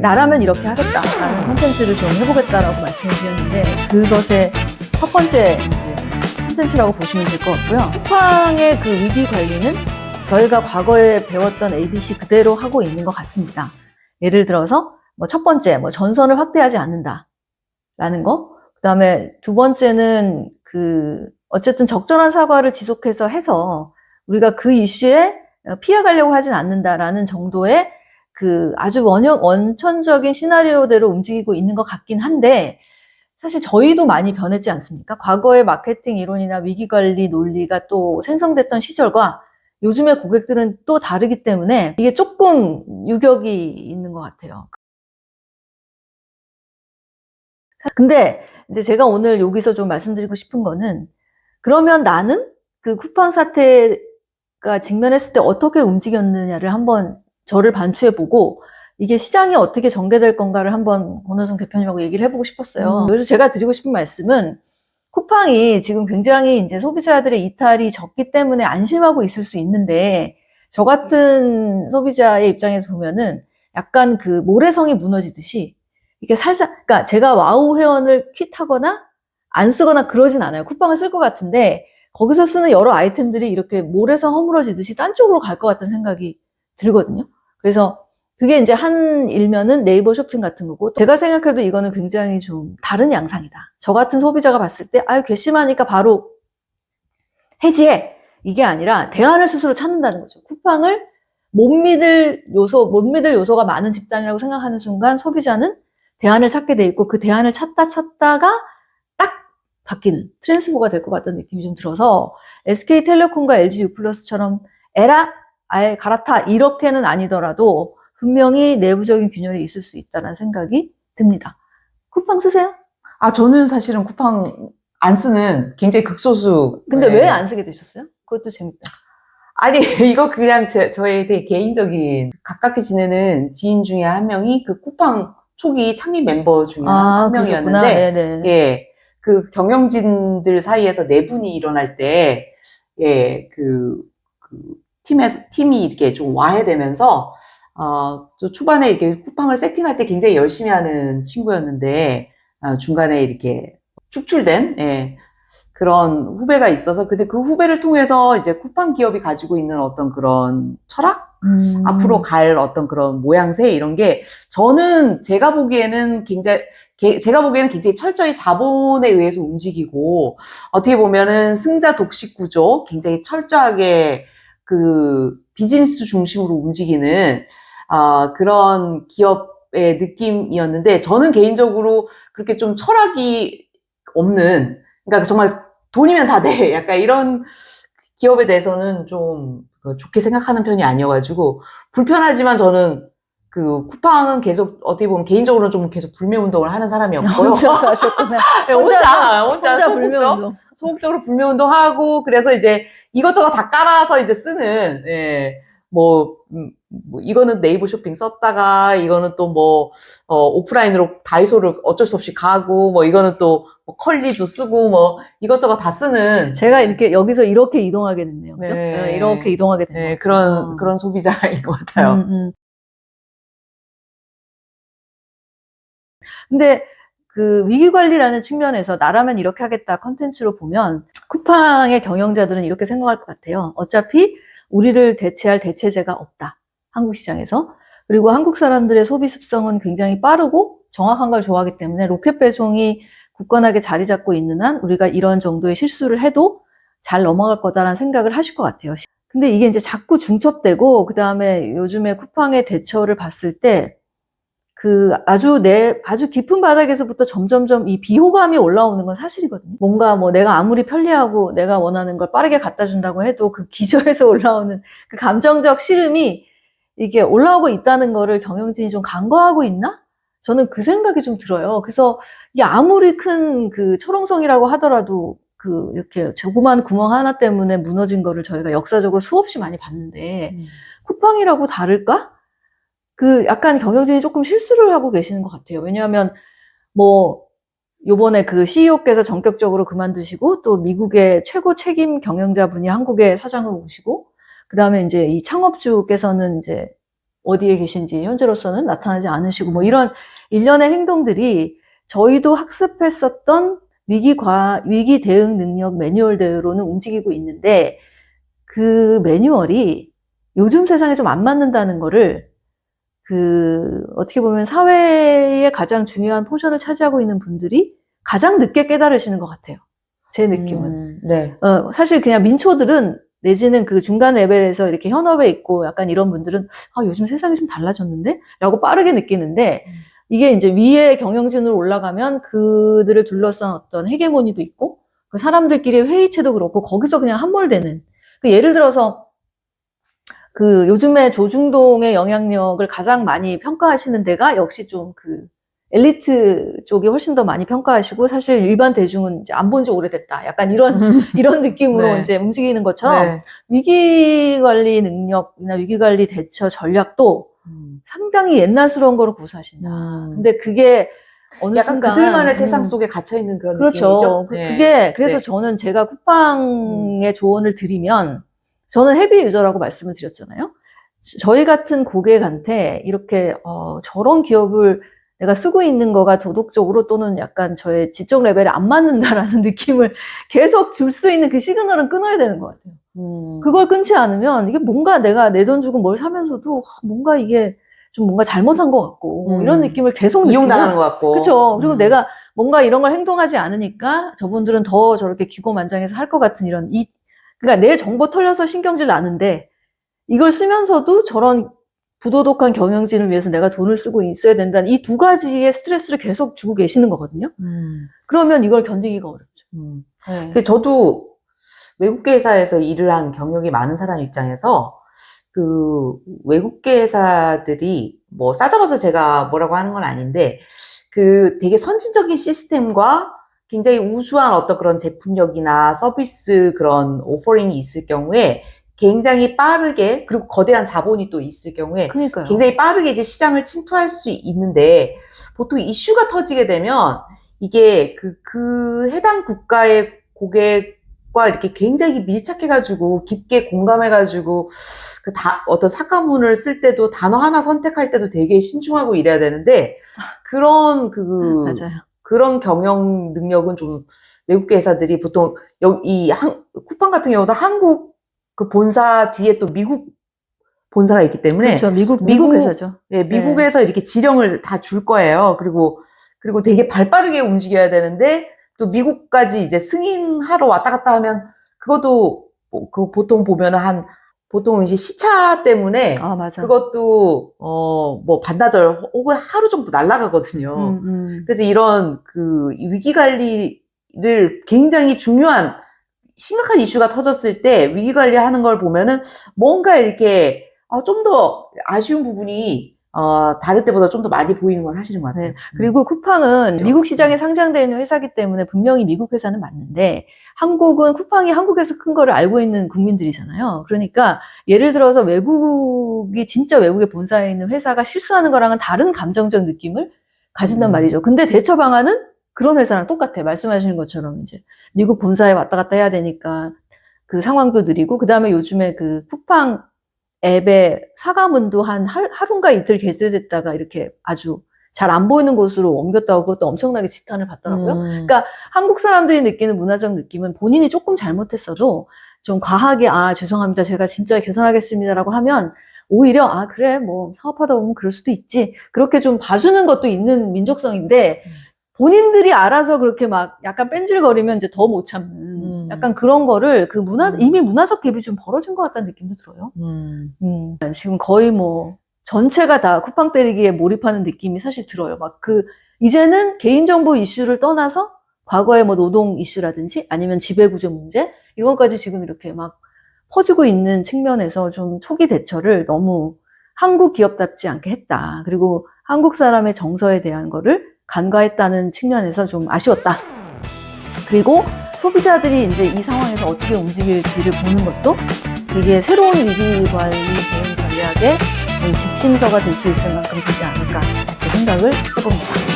나라면 이렇게 하겠다라는 콘텐츠를 좀 해보겠다라고 말씀을 드렸는데, 그것의 첫 번째 이제 콘텐츠라고 보시면 될 것 같고요. 쿠팡의 그 위기 관리는 저희가 과거에 배웠던 ABC 그대로 하고 있는 것 같습니다. 예를 들어서 뭐 첫 번째, 뭐 전선을 확대하지 않는다라는 거. 그다음에 두 번째는 어쨌든 적절한 사과를 지속해서 해서 우리가 그 이슈에 피해가려고 하진 않는다라는 정도의 아주 원천적인 시나리오대로 움직이고 있는 것 같긴 한데, 사실 저희도 많이 변했지 않습니까? 과거의 마케팅 이론이나 위기관리 논리가 또 생성됐던 시절과 요즘의 고객들은 또 다르기 때문에 이게 조금 유격이 있는 것 같아요. 근데 이제 제가 오늘 여기서 좀 말씀드리고 싶은 거는, 그러면 나는 그 쿠팡 사태가 직면했을 때 어떻게 움직였느냐를 한번 저를 반추해보고, 이게 시장이 어떻게 전개될 건가를 한번 권호성 대표님하고 얘기를 해보고 싶었어요. 그래서 제가 드리고 싶은 말씀은, 쿠팡이 지금 굉장히 이제 소비자들의 이탈이 적기 때문에 안심하고 있을 수 있는데, 저 같은 소비자의 입장에서 보면은 약간 그 모래성이 무너지듯이 이게 살짝, 그러니까 제가 와우 회원을 퀴트하거나 안 쓰거나 그러진 않아요. 쿠팡을 쓸 것 같은데 거기서 쓰는 여러 아이템들이 이렇게 모래성 허물어지듯이 딴 쪽으로 갈 것 같다는 생각이 들거든요. 그래서 그게 이제 한 일면은 네이버 쇼핑 같은 거고, 제가 생각해도 이거는 굉장히 좀 다른 양상이다. 저 같은 소비자가 봤을 때 아유 괘씸하니까 바로 해지해, 이게 아니라 대안을 스스로 찾는다는 거죠. 쿠팡을 못 믿을 요소가 많은 집단이라고 생각하는 순간 소비자는 대안을 찾게 돼 있고, 그 대안을 찾다가 딱 바뀌는 트랜스포가 될 것 같다는 느낌이 좀 들어서, SK텔레콤과 LG유플러스처럼 에라 아예 갈아타 이렇게는 아니더라도 분명히 내부적인 균열이 있을 수 있다는 생각이 듭니다. 쿠팡 쓰세요? 저는 사실은 쿠팡 안 쓰는 굉장히 극소수. 근데 왜 안 쓰게 되셨어요? 그것도 재밌다. 아니, 이거 그냥 저의 되게 개인적인, 가깝게 지내는 지인 중에 한 명이 그 쿠팡 초기 창립 멤버 중에 한 명이었는데, 네네. 예, 그 경영진들 사이에서 내분이 일어날 때, 예, 팀이 이렇게 좀 와해되면서, 저 초반에 이렇게 쿠팡을 세팅할 때 굉장히 열심히 하는 친구였는데, 중간에 이렇게 축출된, 예, 그런 후배가 있어서, 근데 그 후배를 통해서 이제 쿠팡 기업이 가지고 있는 어떤 그런 철학? 앞으로 갈 어떤 그런 모양새, 이런 게, 제가 보기에는 굉장히 철저히 자본에 의해서 움직이고, 어떻게 보면은 승자 독식 구조, 굉장히 철저하게 비즈니스 중심으로 움직이는, 그런 기업의 느낌이었는데, 저는 개인적으로 그렇게 좀 철학이 없는, 그러니까 정말 돈이면 다 돼, 약간 이런 기업에 대해서는 좀 좋게 생각하는 편이 아니어가지고, 불편하지만 저는 쿠팡은 계속, 어떻게 보면 개인적으로는 좀 계속 불매운동을 하는 사람이었고요. 혼자서 하셨구나. 혼자 불매운동. 소극적으로 불매운동하고, 그래서 이제 이것저것 다 깔아서 이제 쓰는, 예, 이거는 네이버 쇼핑 썼다가, 이거는 또 오프라인으로 다이소를 어쩔 수 없이 가고, 이거는 또 컬리도 쓰고, 이것저것 다 쓰는. 제가 이렇게 여기서 이렇게 이동하게 됐네요. 그죠? 네. 이렇게 이동하게 된 네, 것 같아요. 그런 소비자인 것 같아요. 근데 위기관리라는 측면에서 나라면 이렇게 하겠다 컨텐츠로 보면, 쿠팡의 경영자들은 이렇게 생각할 것 같아요. 어차피 우리를 대체할 대체제가 없다, 한국 시장에서. 그리고 한국 사람들의 소비 습성은 굉장히 빠르고 정확한 걸 좋아하기 때문에 로켓 배송이 굳건하게 자리 잡고 있는 한 우리가 이런 정도의 실수를 해도 잘 넘어갈 거다라는 생각을 하실 것 같아요. 근데 이게 이제 자꾸 중첩되고, 그 다음에 요즘에 쿠팡의 대처를 봤을 때 아주 깊은 바닥에서부터 점점점 이 비호감이 올라오는 건 사실이거든요. 뭔가 내가 아무리 편리하고 내가 원하는 걸 빠르게 갖다 준다고 해도 그 기저에서 올라오는 그 감정적 시름이 이게 올라오고 있다는 거를 경영진이 좀 간과하고 있나? 저는 그 생각이 좀 들어요. 그래서 이게 아무리 큰 철옹성이라고 하더라도 이렇게 조그만 구멍 하나 때문에 무너진 거를 저희가 역사적으로 수없이 많이 봤는데, 쿠팡이라고 다를까? 약간 경영진이 조금 실수를 하고 계시는 것 같아요. 왜냐하면, 요번에 CEO께서 전격적으로 그만두시고, 또 미국의 최고 책임 경영자분이 한국에 사장으로 오시고, 그 다음에 이제 이 창업주께서는 이제 어디에 계신지 현재로서는 나타나지 않으시고 뭐 이런 일련의 행동들이 저희도 학습했었던 위기 대응 능력 매뉴얼대로는 움직이고 있는데 그 매뉴얼이 요즘 세상에 좀 안 맞는다는 거를 어떻게 보면 사회의 가장 중요한 포션을 차지하고 있는 분들이 가장 늦게 깨달으시는 것 같아요. 제 느낌은. 네. 사실 그냥 민초들은 내지는 그 중간 레벨에서 이렇게 현업에 있고 약간 이런 분들은 요즘 세상이 좀 달라졌는데? 라고 빠르게 느끼는데 이게 이제 위에 경영진으로 올라가면 그들을 둘러싼 어떤 헤게모니도 있고 그 사람들끼리의 회의체도 그렇고 거기서 그냥 함몰되는 예를 들어서 요즘에 조중동의 영향력을 가장 많이 평가하시는 데가 역시 좀 엘리트 쪽이 훨씬 더 많이 평가하시고 사실 일반 대중은 이제 안 본 지 오래됐다. 약간 이런 느낌으로 네. 이제 움직이는 것처럼 네. 위기 관리 능력이나 위기 관리 대처 전략도 상당히 옛날스러운 거로 고사하신다. 근데 그게 어느 약간 순간 그들만의 세상 속에 gat혀 있는 그런 그렇죠. 느낌이죠. 네. 그래서 네. 저는 제가 쿠팡의 조언을 드리면 저는 헤비 유저라고 말씀을 드렸잖아요. 저희 같은 고객한테 이렇게 저런 기업을 내가 쓰고 있는 거가 도덕적으로 또는 약간 저의 지적 레벨에 안 맞는다라는 느낌을 계속 줄 수 있는 그 시그널은 끊어야 되는 것 같아요. 그걸 끊지 않으면 이게 뭔가 내가 내 돈 주고 뭘 사면서도 뭔가 이게 좀 뭔가 잘못한 것 같고 이런 느낌을 계속 이용당하는 것 같고. 그렇죠. 그리고 내가 뭔가 이런 걸 행동하지 않으니까 저분들은 더 저렇게 기고만장해서 할 것 같은 그러니까 내 정보 털려서 신경질 나는데 이걸 쓰면서도 저런 부도덕한 경영진을 위해서 내가 돈을 쓰고 있어야 된다는 이 두 가지의 스트레스를 계속 주고 계시는 거거든요. 그러면 이걸 견디기가 어렵죠. 네. 저도 외국계 회사에서 일을 한 경력이 많은 사람 입장에서 외국계 회사들이 뭐 싸잡아서 제가 뭐라고 하는 건 아닌데 되게 선진적인 시스템과 굉장히 우수한 어떤 그런 제품력이나 서비스 그런 오퍼링이 있을 경우에 굉장히 빠르게 그리고 거대한 자본이 또 있을 경우에 그러니까요. 굉장히 빠르게 이제 시장을 침투할 수 있는데 보통 이슈가 터지게 되면 이게 그 해당 국가의 고객과 이렇게 굉장히 밀착해가지고 깊게 공감해가지고 어떤 사과문을 쓸 때도 단어 하나 선택할 때도 되게 신중하고 이래야 되는데 맞아요. 그런 경영 능력은 좀 외국계 회사들이 보통 쿠팡 같은 경우도 한국 그 본사 뒤에 또 미국 본사가 있기 때문에 그렇죠. 미국 회사죠. 네, 미국에서 이렇게 지령을 다 줄 거예요. 그리고 되게 발빠르게 움직여야 되는데 또 미국까지 이제 승인하러 왔다 갔다 하면 그것도 보통 보면은 보통 이제 시차 때문에 맞아. 그것도 뭐 반나절 혹은 하루 정도 날아가거든요. 그래서 이런 위기 관리를 굉장히 중요한 심각한 이슈가 터졌을 때 위기 관리하는 걸 보면은 뭔가 이렇게 좀 더 아쉬운 부분이 다를 때보다 좀 더 많이 보이는 건 사실인 것 같아요. 네. 그리고 쿠팡은 미국 시장에 상장되어 있는 회사이기 때문에 분명히 미국 회사는 맞는데 쿠팡이 한국에서 큰 거를 알고 있는 국민들이잖아요. 그러니까 예를 들어서 진짜 외국에 본사에 있는 회사가 실수하는 거랑은 다른 감정적 느낌을 가진단 말이죠. 근데 대처 방안은 그런 회사랑 똑같아요. 말씀하시는 것처럼 이제 미국 본사에 왔다 갔다 해야 되니까 그 상황도 느리고 그다음에 요즘에 쿠팡 앱에 사과문도 하루인가 이틀 게시됐다가 이렇게 아주 잘 안 보이는 곳으로 옮겼다고 그것도 엄청나게 지탄을 받더라고요. 그러니까 한국 사람들이 느끼는 문화적 느낌은 본인이 조금 잘못했어도 좀 과하게 죄송합니다. 제가 진짜 개선하겠습니다라고 하면 오히려 그래 뭐 사업하다 보면 그럴 수도 있지. 그렇게 좀 봐주는 것도 있는 민족성인데 본인들이 알아서 그렇게 막 약간 뺀질거리면 이제 더 못 참는 약간 그런 거를 이미 문화적 갭이 좀 벌어진 것 같다는 느낌도 들어요. 지금 거의 뭐 전체가 다 쿠팡 때리기에 몰입하는 느낌이 사실 들어요. 이제는 개인정보 이슈를 떠나서 과거의 뭐 노동 이슈라든지 아니면 지배구조 문제 이런 것까지 지금 이렇게 막 퍼지고 있는 측면에서 좀 초기 대처를 너무 한국 기업답지 않게 했다. 그리고 한국 사람의 정서에 대한 거를 간과했다는 측면에서 좀 아쉬웠다. 그리고 소비자들이 이제 이 상황에서 어떻게 움직일지를 보는 것도 되게 새로운 위기 관리 대응 전략의 지침서가 될 수 있을 만큼 되지 않을까 이렇게 생각을 해봅니다.